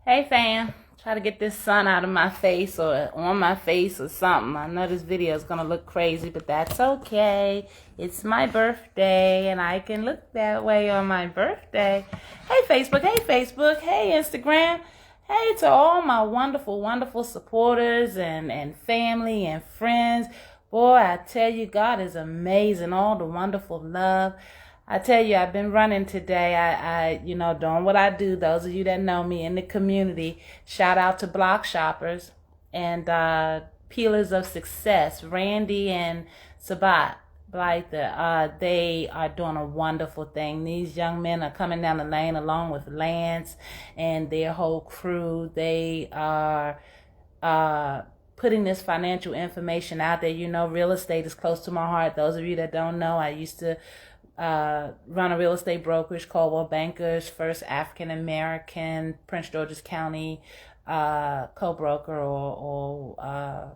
Hey fam, try to get this sun out of my face or on my face or something. I know this video is gonna look crazy, but that's okay. It's my birthday and I can look that way on my birthday. Hey Facebook, hey Instagram. Hey to all my wonderful, wonderful supporters and family and friends. Boy, I tell you, God is amazing. All the wonderful love. I tell you, I've been running today. Doing what I do. Those of you that know me in the community, shout out to Block Shoppers and Peelers of Success, Randy and Sabat Blyther. They are doing a wonderful thing. These young men are coming down the lane along with Lance and their whole crew. They are putting this financial information out there. You know, real estate is close to my heart. Those of you that don't know, I used to run a real estate brokerage, Coldwell Bankers, first African American, Prince George's County co-broker, or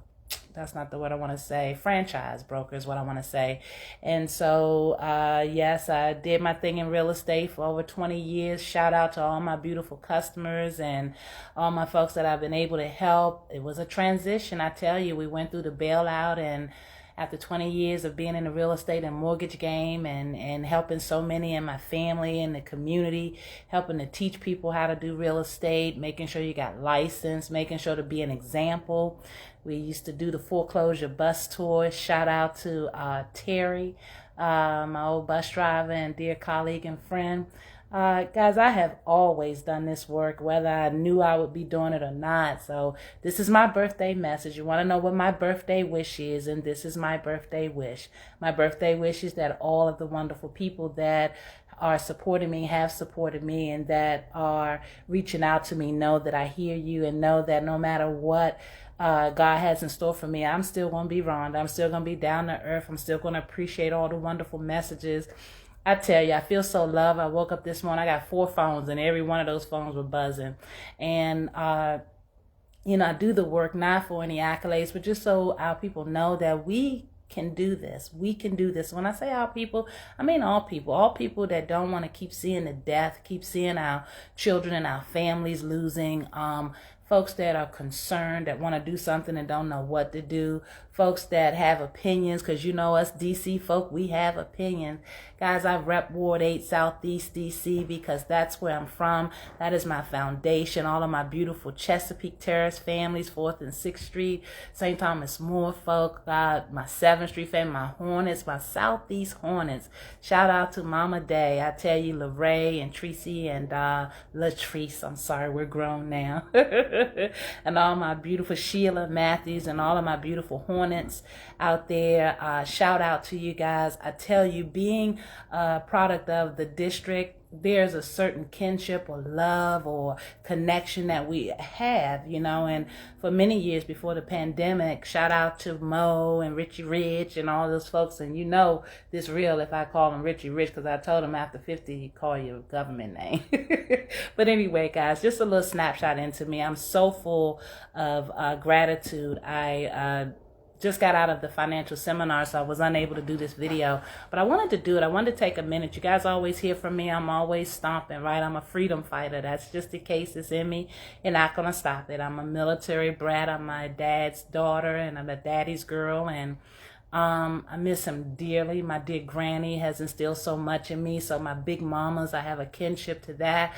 that's not the word I want to say, franchise broker is what I want to say. And so, yes, I did my thing in real estate for over 20 years. Shout out to all my beautiful customers and all my folks that I've been able to help. It was a transition, I tell you. We went through the bailout, and after 20 years of being in the real estate and mortgage game and helping so many in my family and the community, helping to teach people how to do real estate, making sure you got licensed, making sure to be an example. We used to do the foreclosure bus tour. Shout out to Terry, my old bus driver and dear colleague and friend. Guys, I have always done this work, whether I knew I would be doing it or not. So this is my birthday message. You want to know what my birthday wish is, and this is my birthday wish. My birthday wish is that all of the wonderful people that are supporting me, have supported me, and that are reaching out to me know that I hear you, and know that no matter what God has in store for me, I'm still going to be Rhonda. I'm still going to be down to earth. I'm still going to appreciate all the wonderful messages. I tell you, I feel so loved. I woke up this morning, I got 4 phones, and every one of those phones were buzzing. And, I do the work not for any accolades, but just so our people know that we can do this. We can do this. When I say our people, I mean all people that don't want to keep seeing the death, keep seeing our children and our families losing, folks that are concerned, that want to do something and don't know what to do, folks that have opinions, because you know us DC folk, we have opinions. Guys, I rep Ward 8 Southeast DC because that's where I'm from. That is my foundation. All of my beautiful Chesapeake Terrace families, 4th and 6th Street, St. Thomas More folk, my 7th Street family, my Hornets, my Southeast Hornets. Shout out to Mama Day. I tell you, LaRae and Tracy and Latrice, I'm sorry, we're grown now. And all my beautiful Sheila Matthews and all of my beautiful Hornets out there. Shout out to you guys. I tell you, being a product of the district, there's a certain kinship or love or connection that we have, and for many years before the pandemic, shout out to Mo and Richie Rich and all those folks. And this real if I call him Richie Rich, because I told him after 50 he call you a government name. But anyway, guys, just a little snapshot into me. I'm so full of gratitude. I just got out of the financial seminar, so I was unable to do this video, but I wanted to do it. I wanted to take a minute. You guys always hear from me. I'm always stomping, right? I'm a freedom fighter. That's just the case. It's in me. You're not going to stop it. I'm a military brat. I'm my dad's daughter, and I'm a daddy's girl, and I miss him dearly. My dear granny has instilled so much in me. So my big mamas, I have a kinship to that.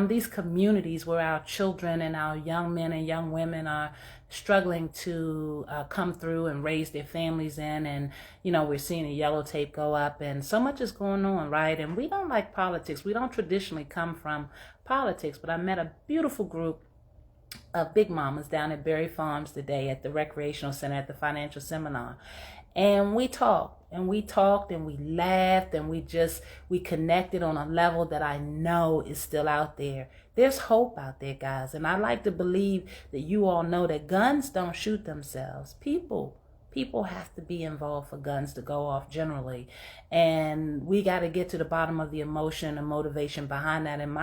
These communities where our children and our young men and young women are struggling to come through and raise their families in. And, we're seeing the yellow tape go up, and so much is going on, right? And we don't like politics. We don't traditionally come from politics, but I met a beautiful group of big mamas down at Berry Farms today at the recreational center at the financial seminar. And we talked and we laughed, and we connected on a level that I know is still out there. There's hope out there, guys. And I like to believe that you all know that guns don't shoot themselves. People have to be involved for guns to go off generally. And we got to get to the bottom of the emotion and motivation behind that. And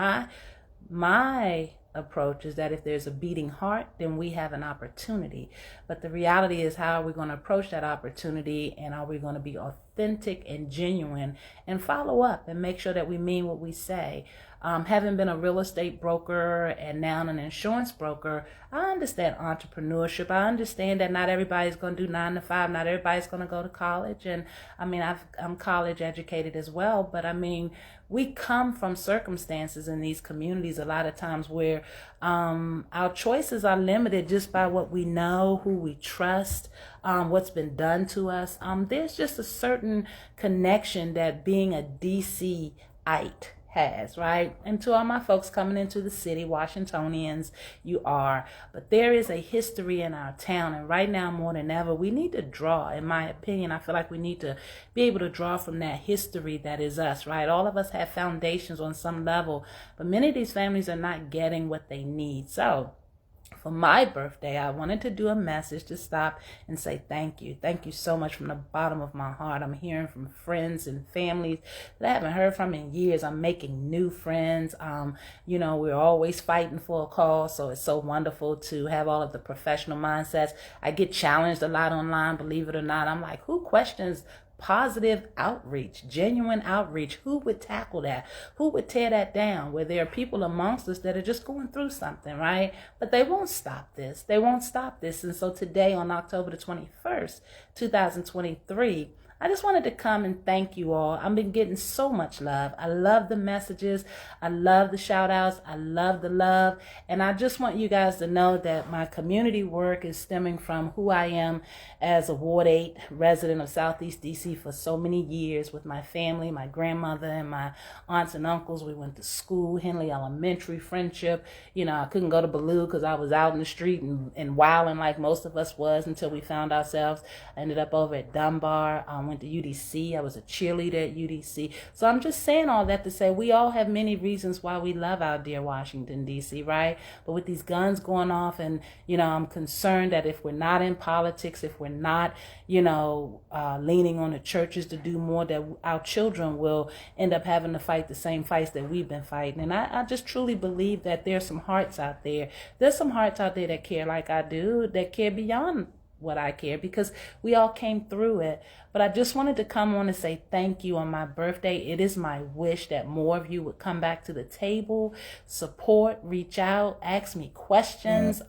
my approach is that if there's a beating heart, then we have an opportunity. But the reality is, how are we going to approach that opportunity, and are we going to be authentic and genuine and follow up and make sure that we mean what we say? Having been a real estate broker and now an insurance broker, I understand entrepreneurship. I understand that not everybody's going to do 9 to 5. Not everybody's going to go to college. And I mean, I'm college educated as well. But I mean, we come from circumstances in these communities a lot of times where our choices are limited just by what we know, who we trust, what's been done to us. There's just a certain connection that being a DC-ite has, right? And to all my folks coming into the city, Washingtonians, you are. But there is a history in our town, and right now more than ever, we need to draw. In my opinion, I feel like we need to be able to draw from that history that is us, right? All of us have foundations on some level, but many of these families are not getting what they need. So for my birthday, I wanted to do a message to stop and say thank you. Thank you so much from the bottom of my heart. I'm hearing from friends and families that I haven't heard from in years. I'm making new friends. We're always fighting for a cause, so it's so wonderful to have all of the professional mindsets. I get challenged a lot online, believe it or not. I'm like, who questions positive outreach, genuine outreach? Who would tackle that? Who would tear that down? Where there are people amongst us that are just going through something, right? But they won't stop this. They won't stop this. And so today, on October the 21st, 2023, I just wanted to come and thank you all. I've been getting so much love. I love the messages. I love the shout outs. I love the love. And I just want you guys to know that my community work is stemming from who I am as a Ward 8 resident of Southeast DC for so many years with my family, my grandmother and my aunts and uncles. We went to school, Henley Elementary, friendship. I couldn't go to Ballou because I was out in the street and wilding like most of us was until we found ourselves. I ended up over at Dunbar. Went to UDC. I was a cheerleader at UDC. So I'm just saying all that to say we all have many reasons why we love our dear Washington, D.C., right? But with these guns going off, and, I'm concerned that if we're not in politics, if we're not, leaning on the churches to do more, that our children will end up having to fight the same fights that we've been fighting. And I just truly believe that there's some hearts out there. There's some hearts out there that care like I do, that care beyond what I care, because we all came through it. But I just wanted to come on and say thank you on my birthday. It is my wish that more of you would come back to the table, support, reach out, ask me questions,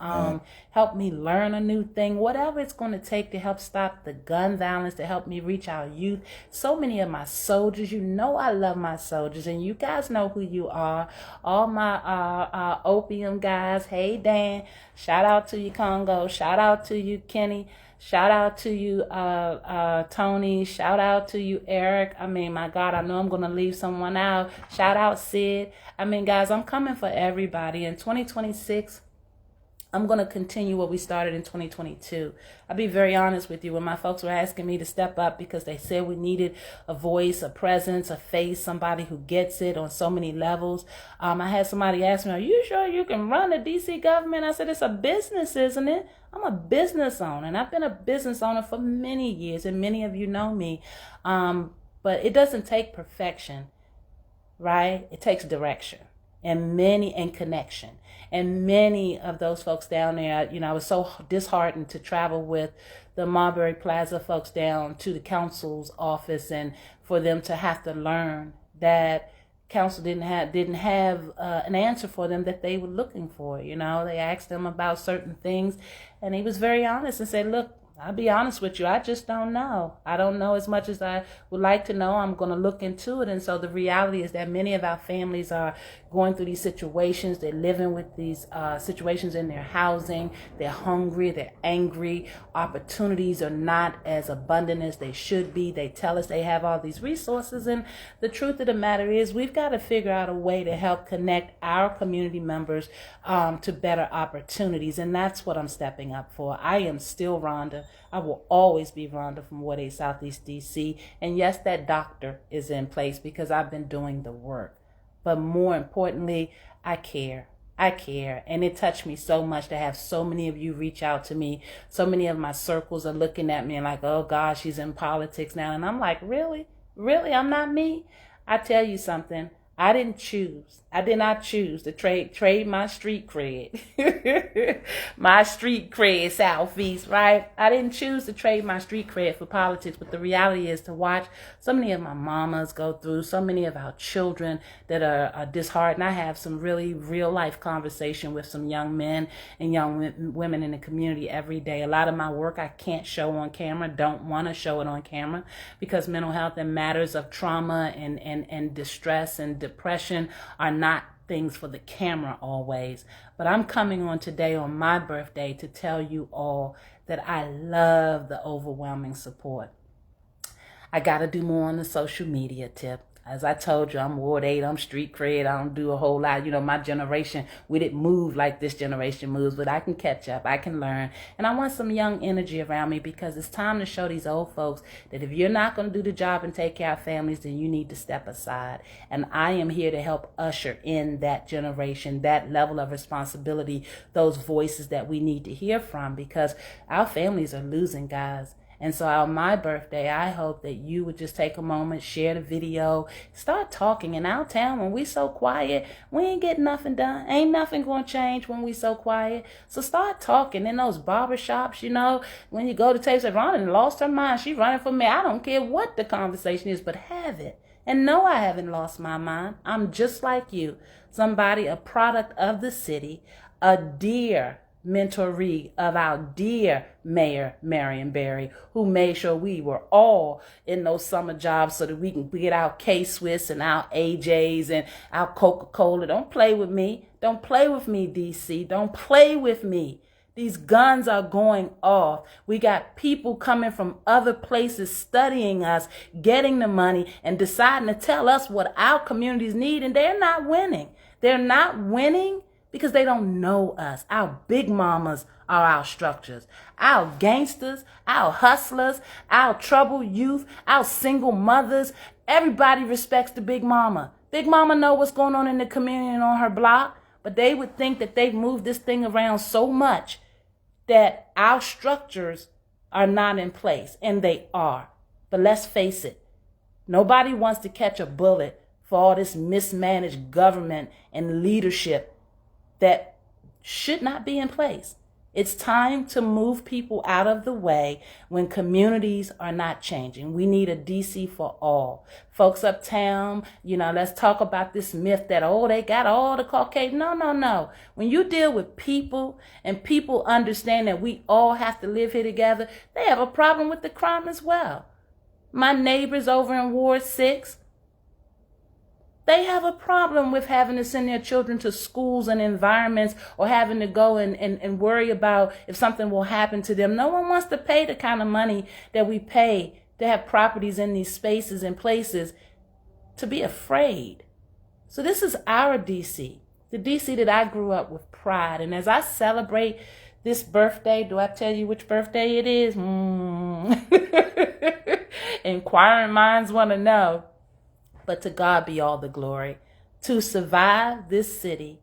help me learn a new thing, whatever it's going to take to help stop the gun violence, to help me reach our youth. So many of my soldiers, I love my soldiers, and you guys know who you are. All my opium guys. Hey, Dan, shout out to you, Congo. Shout out to you, Kenny. Shout out to you, Tony. Shout out to you, Eric. I mean, my God, I know I'm going to leave someone out. Shout out, Sid. I mean, guys, I'm coming for everybody. In 2026, I'm going to continue what we started in 2022. I'll be very honest with you. When my folks were asking me to step up because they said we needed a voice, a presence, a face, somebody who gets it on so many levels. I had somebody ask me, are you sure you can run the DC government? I said, it's a business, isn't it? I'm a business owner, and I've been a business owner for many years, and many of you know me. But it doesn't take perfection, right? It takes direction and connection. And many of those folks down there, I was so disheartened to travel with the Marbury Plaza folks down to the council's office, and for them to have to learn that council didn't have an answer for them that they were looking for. They asked them about certain things, and he was very honest and said, look, I'll be honest with you, I just don't know. I don't know as much as I would like to know. I'm going to look into it. And so the reality is that many of our families are going through these situations. They're living with these situations in their housing. They're hungry. They're angry. Opportunities are not as abundant as they should be. They tell us they have all these resources. And the truth of the matter is we've got to figure out a way to help connect our community members to better opportunities. And that's what I'm stepping up for. I am still Rhonda. I will always be Rhonda from Ward 8 Southeast DC. And yes, that doctor is in place because I've been doing the work. But more importantly, I care. And it touched me so much to have so many of you reach out to me. So many of my circles are looking at me and like, oh gosh, she's in politics now. And I'm like, really? I'm not me? I tell you something. I didn't choose. I did not choose to trade my street cred. My street cred, Southeast, right? I didn't choose to trade my street cred for politics, but the reality is to watch so many of my mamas go through, so many of our children that are disheartened. I have some really real life conversation with some young men and young women in the community every day. A lot of my work I can't show on camera, don't want to show it on camera, because mental health and matters of trauma and distress and depression are not things for the camera always. But I'm coming on today on my birthday to tell you all that I love the overwhelming support. I got to do more on the social media tip. As I told you, I'm Ward 8, I'm street cred, I don't do a whole lot. You know, my generation, we didn't move like this generation moves, but I can catch up, I can learn. And I want some young energy around me, because it's time to show these old folks that if you're not going to do the job and take care of families, then you need to step aside. And I am here to help usher in that generation, that level of responsibility, those voices that we need to hear from, because our families are losing, guys. And so on my birthday, I hope that you would just take a moment, share the video, start talking. In our town, when we so quiet, we ain't getting nothing done. Ain't nothing going to change when we so quiet. So start talking in those barbershops, you know, when you go to taste it. Ron lost her mind. She running for me. I don't care what the conversation is, but have it. And no, I haven't lost my mind. I'm just like you. Somebody, a product of the city, a dear mentoree of our dear Mayor Marion Barry, who made sure we were all in those summer jobs so that we can get our K-Swiss and our AJs and our Coca-Cola. Don't play with me. Don't play with me, DC. Don't play with me. These guns are going off. We got people coming from other places studying us, getting the money, and deciding to tell us what our communities need, and they're not winning. They're not winning because they don't know us. Our big mamas are our structures. Our gangsters, our hustlers, our troubled youth, our single mothers. Everybody respects the big mama. Big mama know what's going on in the community and on her block, but they would think that they've moved this thing around so much that our structures are not in place, and they are. But let's face it, nobody wants to catch a bullet for all this mismanaged government and leadership that should not be in place. It's time to move people out of the way when communities are not changing. We need a DC for all. Folks uptown, you know, let's talk about this myth that, oh, they got all the Caucasian. No. When you deal with people and people understand that we all have to live here together, they have a problem with the crime as well. My neighbors over in Ward 6, they have a problem with having to send their children to schools and environments, or having to go and worry about if something will happen to them. No one wants to pay the kind of money that we pay to have properties in these spaces and places to be afraid. So this is our DC, the DC that I grew up with pride. And as I celebrate this birthday, do I tell you which birthday it is? Inquiring minds want to know. But to God be all the glory. To survive this city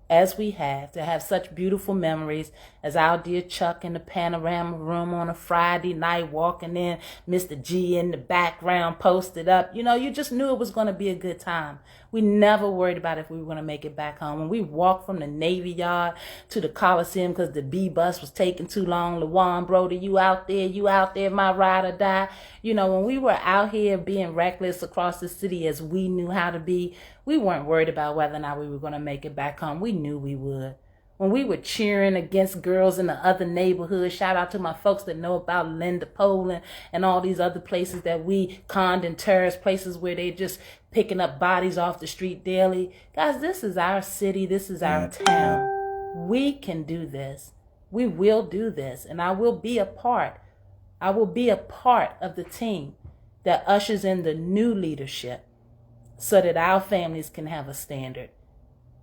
as we have, to have such beautiful memories as our dear Chuck in the panorama room on a Friday night walking in, Mr. G in the background posted up. You know, you just knew it was going to be a good time. We never worried about if we were going to make it back home. When we walked from the Navy Yard to the Coliseum because the B bus was taking too long, LaJuan Brody, you out there, my ride or die. You know, when we were out here being reckless across the city as we knew how to be, we weren't worried about whether or not we were going to make it back home. We knew we would. When we were cheering against girls in the other neighborhoods, shout out to my folks that know about Linda Poland and all these other places that we conned and terrorist places where they just picking up bodies off the street daily. Guys, this is our city. This is our town. We can do this. We will do this. And I will be a part. I will be a part of the team that ushers in the new leadership so that our families can have a standard.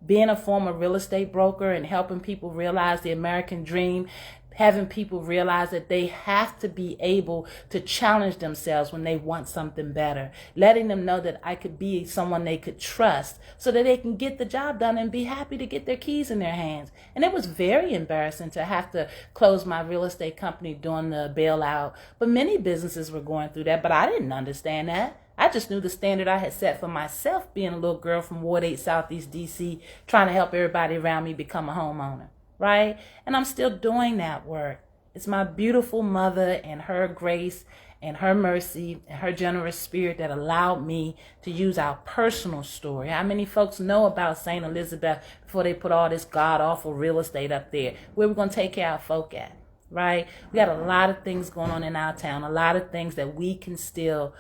Being a former real estate broker and helping people realize the American dream, having people realize that they have to be able to challenge themselves when they want something better, letting them know that I could be someone they could trust so that they can get the job done and be happy to get their keys in their hands. And it was very embarrassing to have to close my real estate company during the bailout, but many businesses were going through that, but I didn't understand that. I just knew the standard I had set for myself being a little girl from Ward 8 Southeast DC, trying to help everybody around me become a homeowner, right? And I'm still doing that work. It's my beautiful mother and her grace and her mercy and her generous spirit that allowed me to use our personal story. How many folks know about St. Elizabeth before they put all this god-awful real estate up there? Where we're going to take care of our folk at, right? We got a lot of things going on in our town, a lot of things that we can still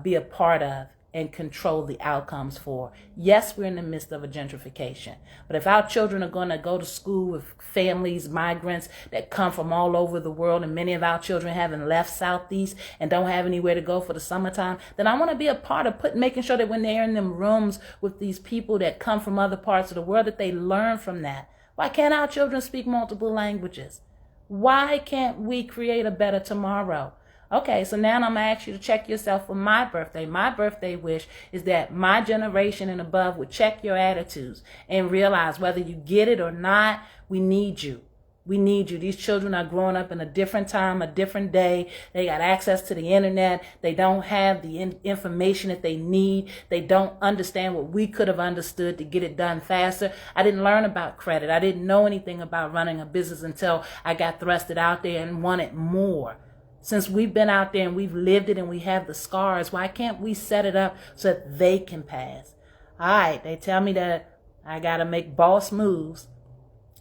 be a part of and control the outcomes for. Yes, we're in the midst of a gentrification, but if our children are going to go to school with families, migrants that come from all over the world, and many of our children haven't left Southeast and don't have anywhere to go for the summertime, then I want to be a part of making sure that when they're in them rooms with these people that come from other parts of the world, that they learn from that. Why can't our children speak multiple languages? Why can't we create a better tomorrow? Okay, so now I'm going to ask you to check yourself for my birthday. My birthday wish is that my generation and above would check your attitudes and realize whether you get it or not, we need you. We need you. These children are growing up in a different time, a different day. They got access to the internet. They don't have the information that they need. They don't understand what we could have understood to get it done faster. I didn't learn about credit. I didn't know anything about running a business until I got thrusted out there and wanted more. Since we've been out there and we've lived it and we have the scars, why can't we set it up so that they can pass? All right, they tell me that I got to make boss moves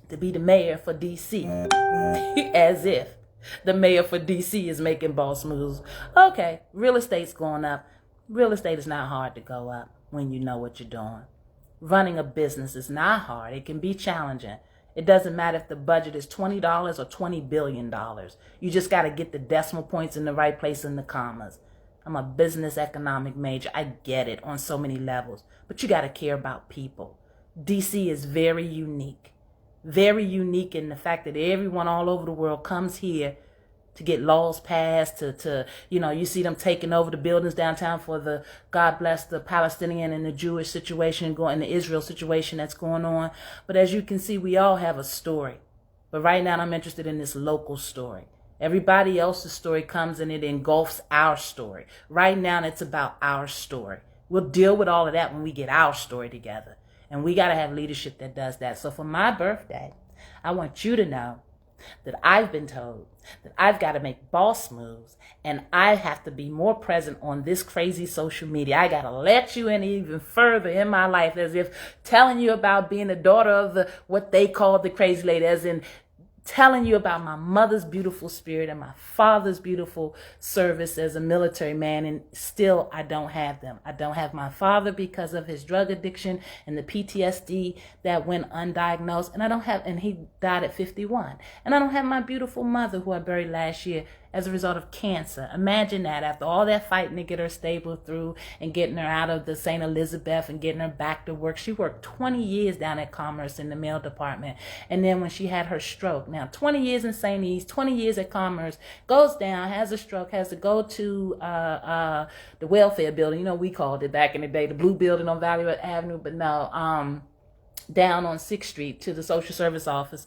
to be the mayor for D.C. As if the mayor for D.C. is making boss moves. Okay, real estate's going up. Real estate is not hard to go up when you know what you're doing. Running a business is not hard. It can be challenging. It doesn't matter if the budget is $20 or $20 billion. You just got to get the decimal points in the right place in the commas. I'm a business economic major. I get it on so many levels. But you got to care about people. DC is very unique. Very unique in the fact that everyone all over the world comes here to get laws passed, you see them taking over the buildings downtown for the, God bless the Palestinian and the Jewish situation and the Israel situation that's going on. But as you can see, we all have a story. But right now I'm interested in this local story. Everybody else's story comes and it engulfs our story. Right now it's about our story. We'll deal with all of that when we get our story together. And we got to have leadership that does that. So for my birthday, I want you to know that I've been told that I've got to make boss moves and I have to be more present on this crazy social media. I got to let you in even further in my life, as if telling you about being the daughter of what they called the crazy lady, as in telling you about my mother's beautiful spirit and my father's beautiful service as a military man, and still I don't have them. I don't have my father because of his drug addiction and the PTSD that went undiagnosed, and he died at 51. And I don't have my beautiful mother, who I buried last year as a result of cancer. Imagine that, after all that fighting to get her stable through and getting her out of the St. Elizabeth and getting her back to work. She worked 20 years down at Commerce in the mail department. And then when she had her stroke, now 20 years in St. E's, 20 years at Commerce, goes down, has a stroke, has to go to the welfare building. We called it back in the day, the blue building on Valley Avenue, but no, down on 6th Street to the social service office,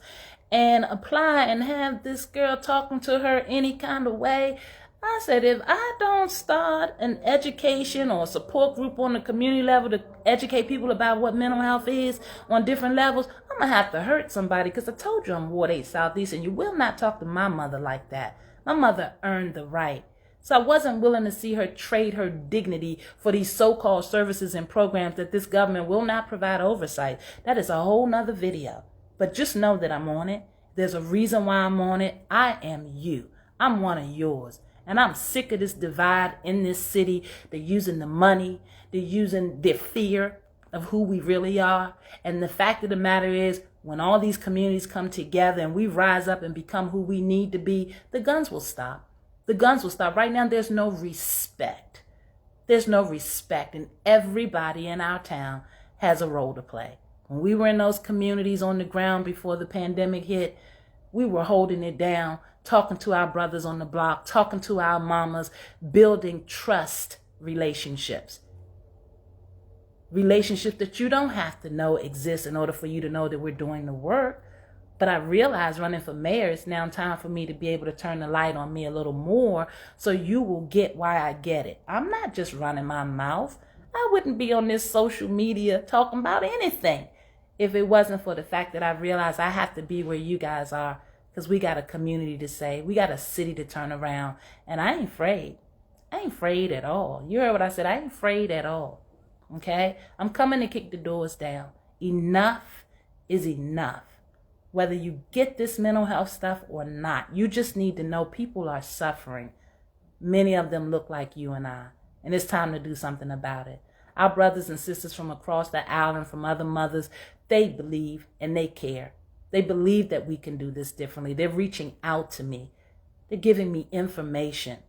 and apply and have this girl talking to her any kind of way. I said, if I don't start an education or a support group on the community level to educate people about what mental health is on different levels, I'm going to have to hurt somebody, because I told you I'm Ward 8 Southeast, and you will not talk to my mother like that. My mother earned the right. So I wasn't willing to see her trade her dignity for these so-called services and programs that this government will not provide oversight. That is a whole nother video. But just know that I'm on it. There's a reason why I'm on it. I am you. I'm one of yours. And I'm sick of this divide in this city. They're using the money. They're using their fear of who we really are. And the fact of the matter is, when all these communities come together and we rise up and become who we need to be, the guns will stop. The guns will stop. Right now, there's no respect. There's no respect. And everybody in our town has a role to play. When we were in those communities on the ground before the pandemic hit, we were holding it down, talking to our brothers on the block, talking to our mamas, building trust relationships. Relationships that you don't have to know exist in order for you to know that we're doing the work. But I realize running for mayor, it's now time for me to be able to turn the light on me a little more so you will get why I get it. I'm not just running my mouth. I wouldn't be on this social media talking about anything if it wasn't for the fact that I realize I have to be where you guys are, because we got a community to save. We got a city to turn around. And I ain't afraid. I ain't afraid at all. You heard what I said? I ain't afraid at all. Okay? I'm coming to kick the doors down. Enough is enough. Whether you get this mental health stuff or not, you just need to know people are suffering. Many of them look like you and I. And it's time to do something about it. Our brothers and sisters from across the aisle and from other mothers, they believe and they care. They believe that we can do this differently. They're reaching out to me. They're giving me information,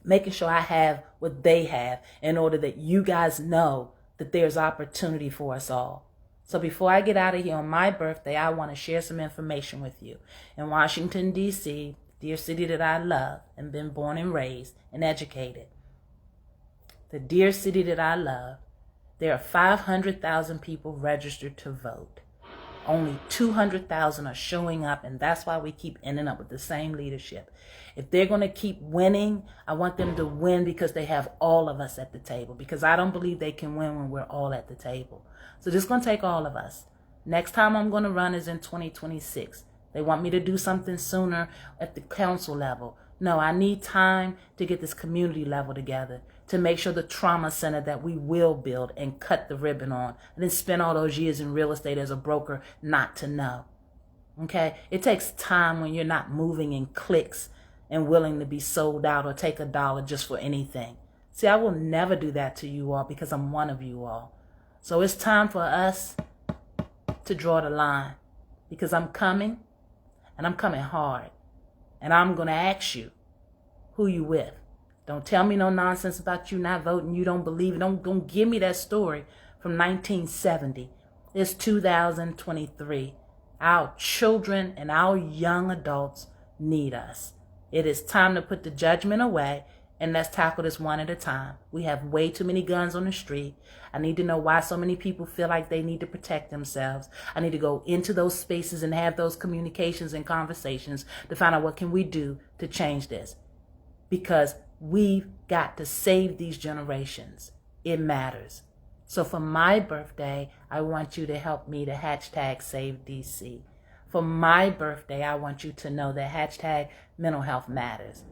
making sure I have what they have in order that you guys know that there's opportunity for us all. So before I get out of here on my birthday, I want to share some information with you. In Washington, D.C., dear city that I love and been born and raised and educated, the dear city that I love, there are 500,000 people registered to vote. Only 200,000 are showing up, and that's why we keep ending up with the same leadership. If they're going to keep winning, I want them to win because they have all of us at the table, because I don't believe they can win when we're all at the table. So this is going to take all of us. Next time I'm going to run is in 2026. They want me to do something sooner at the council level. No, I need time to get this community level together to make sure the trauma center that we will build and cut the ribbon on. I didn't spend all those years in real estate as a broker not to know. Okay? It takes time when you're not moving in clicks and willing to be sold out or take $1 just for anything. See, I will never do that to you all because I'm one of you all. So it's time for us to draw the line, because I'm coming, and I'm coming hard. And I'm going to ask you who you with. Don't tell me no nonsense about you not voting. You don't believe it. Don't give me that story from 1970. It's 2023. Our children and our young adults need us. It is time to put the judgment away and let's tackle this one at a time. We have way too many guns on the street. I need to know why so many people feel like they need to protect themselves. I need to go into those spaces and have those communications and conversations to find out what can we do to change this. Because we've got to save these generations. It matters. So for my birthday, I want you to help me to hashtag Save DC. For my birthday, I want you to know that hashtag mental health matters.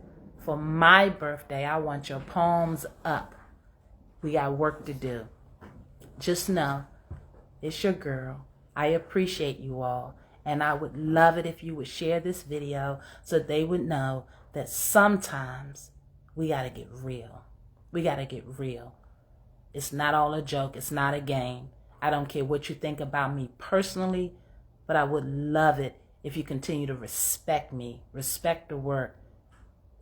For my birthday, I want your palms up. We got work to do. Just know, it's your girl. I appreciate you all. And I would love it if you would share this video so they would know that sometimes we got to get real. We got to get real. It's not all a joke. It's not a game. I don't care what you think about me personally, but I would love it if you continue to respect me, respect the work,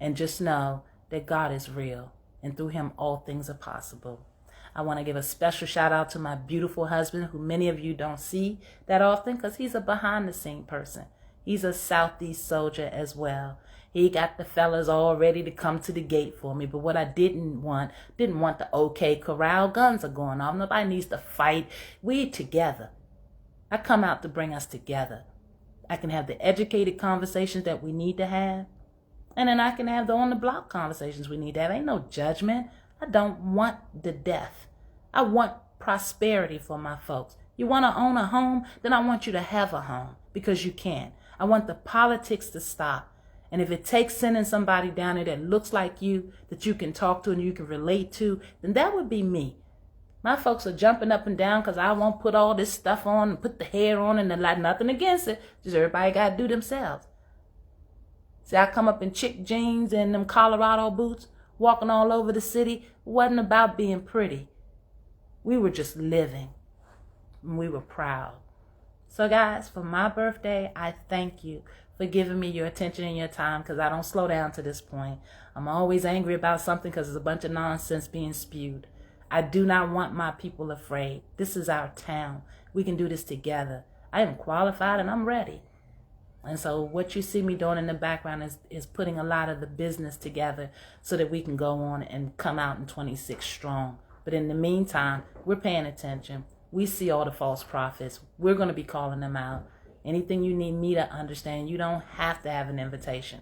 and just know that God is real, and through him all things are possible. I want to give a special shout out to my beautiful husband, who many of you don't see that often because he's a behind the scene person. He's a Southeast soldier as well. He got the fellas all ready to come to the gate for me. But what I didn't want the OK Corral. Guns are going off. Nobody needs to fight. We together. I come out to bring us together. I can have the educated conversations that we need to have. And then I can have the on-the-block conversations we need to have. Ain't no judgment. I don't want the death. I want prosperity for my folks. You want to own a home? Then I want you to have a home, because you can. I want the politics to stop. And if it takes sending somebody down there that looks like you, that you can talk to and you can relate to, then that would be me. My folks are jumping up and down because I won't put all this stuff on and put the hair on and like nothing against it. Just everybody got to do themselves. See, I come up in chick jeans and them Colorado boots, walking all over the city. It wasn't about being pretty. We were just living. And we were proud. So guys, for my birthday, I thank you for giving me your attention and your time, because I don't slow down to this point. I'm always angry about something because there's a bunch of nonsense being spewed. I do not want my people afraid. This is our town. We can do this together. I am qualified and I'm ready. And so what you see me doing in the background is putting a lot of the business together so that we can go on and come out in 26 strong. But in the meantime, we're paying attention. We see all the false prophets. We're going to be calling them out. Anything you need me to understand, you don't have to have an invitation.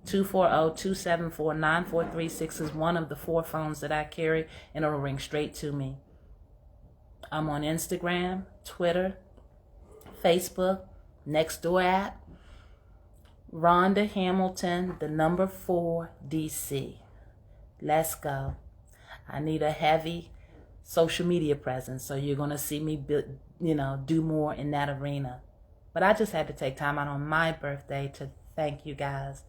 240-274-9436 is one of the 4 phones that I carry, and it'll ring straight to me. I'm on Instagram, Twitter, Facebook, Nextdoor app, Rhonda Hamilton, the number 4 DC. Let's go. I need a heavy social media presence, so you're going to see me do more in that arena. But I just had to take time out on my birthday to thank you guys.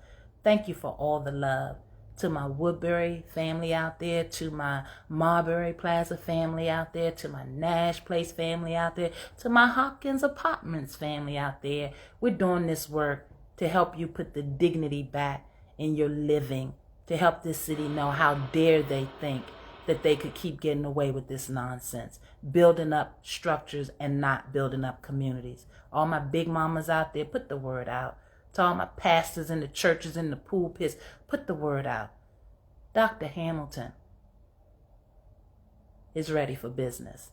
Thank you for all the love. To my Woodbury family out there, to my Marbury Plaza family out there, to my Nash Place family out there, to my Hopkins Apartments family out there. We're doing this work to help you put the dignity back in your living, to help this city know how dare they think that they could keep getting away with this nonsense, building up structures and not building up communities. All my big mamas out there, put the word out. To all my pastors in the churches, in the pulpits, put the word out. Dr. Hamilton is ready for business.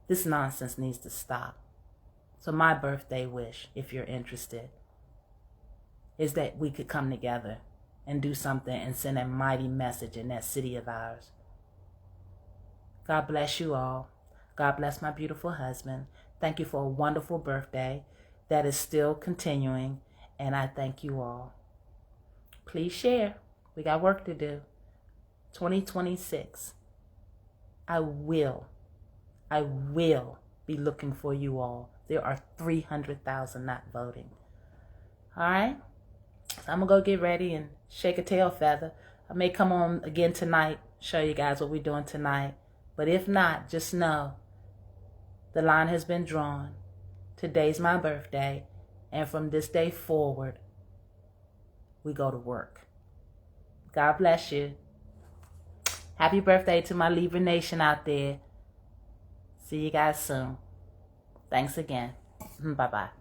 This nonsense needs to stop. So my birthday wish, if you're interested, is that we could come together and do something and send a mighty message in that city of ours. God bless you all. God bless my beautiful husband. Thank you for a wonderful birthday that is still continuing. And I thank you all. Please share. We got work to do. 2026. I will be looking for you all. There are 300,000 not voting. All right? So I'm going to go get ready and shake a tail feather. I may come on again tonight, show you guys what we're doing tonight. But if not, just know the line has been drawn. Today's my birthday. And from this day forward, we go to work. God bless you. Happy birthday to my Libra Nation out there. See you guys soon. Thanks again. Bye-bye.